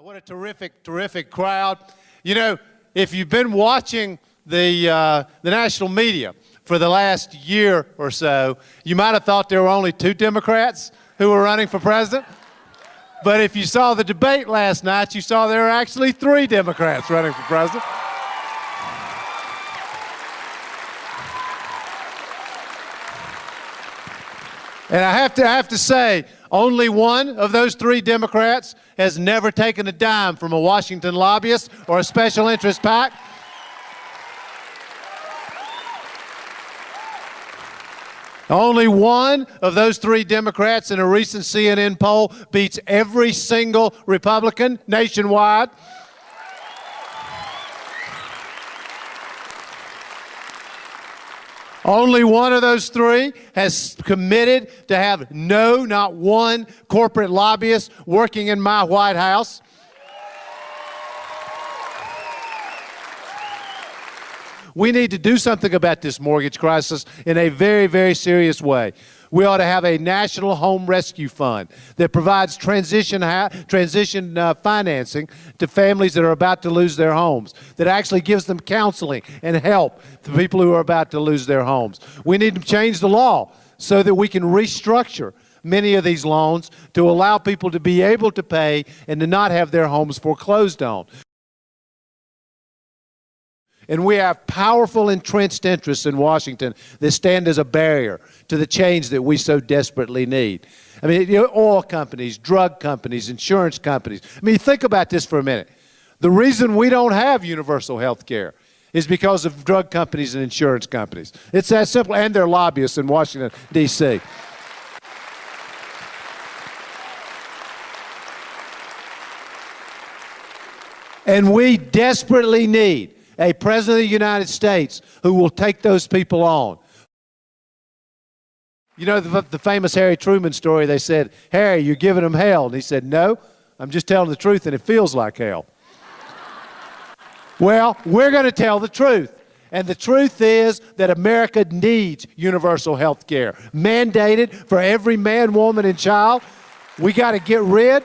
What a terrific, terrific crowd. You know, if you've been watching the national media for the last year or so, you might have thought there were only 2 Democrats who were running for president. But if you saw the debate last night, you saw there were actually 3 Democrats running for president. And I have to say, only one of those 3 Democrats has never taken a dime from a Washington lobbyist or a special interest PAC. Only one of those 3 Democrats in a recent CNN poll beats every single Republican nationwide. Only one of those 3 has committed to have not one corporate lobbyist working in my White House. We need to do something about this mortgage crisis in a very, very serious way. We ought to have a national home rescue fund that provides transition financing to families that are about to lose their homes, that actually gives them counseling and help to people who are about to lose their homes. We need to change the law so that we can restructure many of these loans to allow people to be able to pay and to not have their homes foreclosed on. And we have powerful entrenched interests in Washington that stand as a barrier to the change that we so desperately need. I mean, oil companies, drug companies, insurance companies. I mean, think about this for a minute. The reason we don't have universal health care is because of drug companies and insurance companies. It's that simple, and their lobbyists in Washington, D.C. And we desperately need a president of the United States who will take those people on. You know the famous Harry Truman story. They said, "Harry, you're giving them hell." And he said, "No, I'm just telling the truth, and it feels like hell." Well, we're going to tell the truth. And the truth is that America needs universal health care, mandated for every man, woman, and child. We got to get rid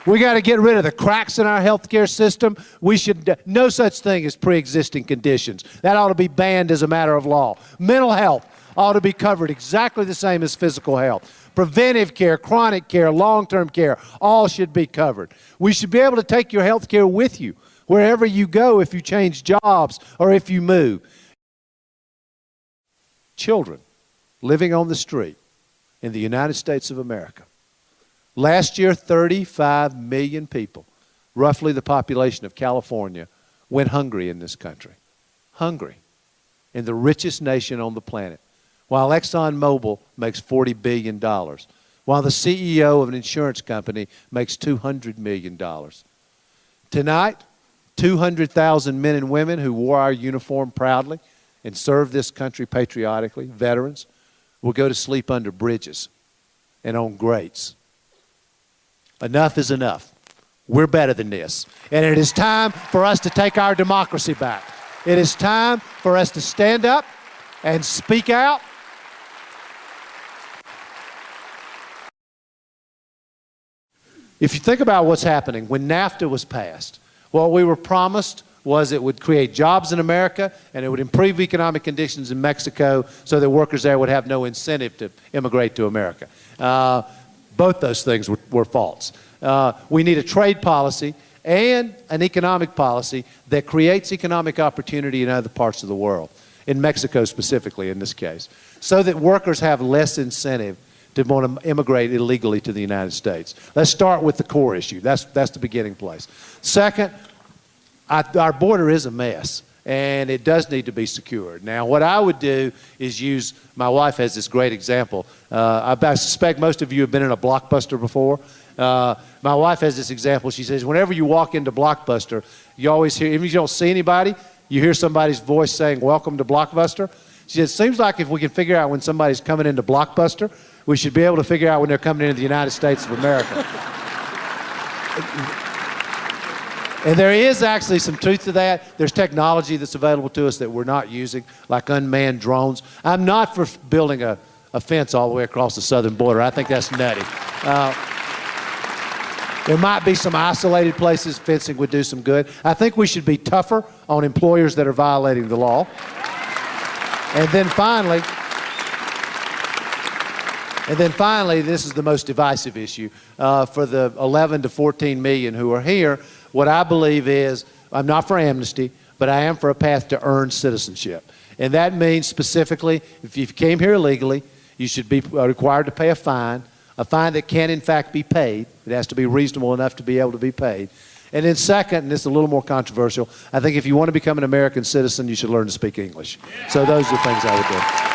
We got to get rid of the cracks in our healthcare system. We should, no such thing as pre-existing conditions. That ought to be banned as a matter of law. Mental health ought to be covered exactly the same as physical health. Preventive care, chronic care, long-term care, all should be covered. We should be able to take your health care with you wherever you go if you change jobs or if you move. Children living on the street in the United States of America. Last year, 35 million people, roughly the population of California, went hungry in this country. Hungry. In the richest nation on the planet. While ExxonMobil makes $40 billion. While the CEO of an insurance company makes $200 million. Tonight, 200,000 men and women who wore our uniform proudly and served this country patriotically, veterans, will go to sleep under bridges and on grates. Enough is enough. We're better than this. And it is time for us to take our democracy back. It is time for us to stand up and speak out. If you think about what's happening, when NAFTA was passed, what we were promised was it would create jobs in America and it would improve economic conditions in Mexico so that workers there would have no incentive to immigrate to America. Both those things were false. We need a trade policy and an economic policy that creates economic opportunity in other parts of the world, in Mexico specifically in this case, so that workers have less incentive to want to immigrate illegally to the United States. Let's start with the core issue. That's the beginning place. Second, our border is a mess, and it does need to be secured. Now, what I would do is use, my wife has this great example. I suspect most of you have been in a Blockbuster before. My wife has this example. She says, whenever you walk into Blockbuster, you always hear, even if you don't see anybody, you hear somebody's voice saying, "Welcome to Blockbuster." She says, it seems like if we can figure out when somebody's coming into Blockbuster, we should be able to figure out when they're coming into the United States of America. And there is actually some truth to that. There's technology that's available to us that we're not using, like unmanned drones. I'm not for building a a fence all the way across the southern border. I think that's nutty. There might be some isolated places fencing would do some good. I think we should be tougher on employers that are violating the law. And then finally, this is the most divisive issue. For the 11 to 14 million who are here, what I believe is, I'm not for amnesty, but I am for a path to earn citizenship. And that means specifically, if you came here illegally, you should be required to pay a fine that can in fact be paid. It has to be reasonable enough to be able to be paid. And then second, and this is a little more controversial, I think if you want to become an American citizen, you should learn to speak English. So those are the things I would do.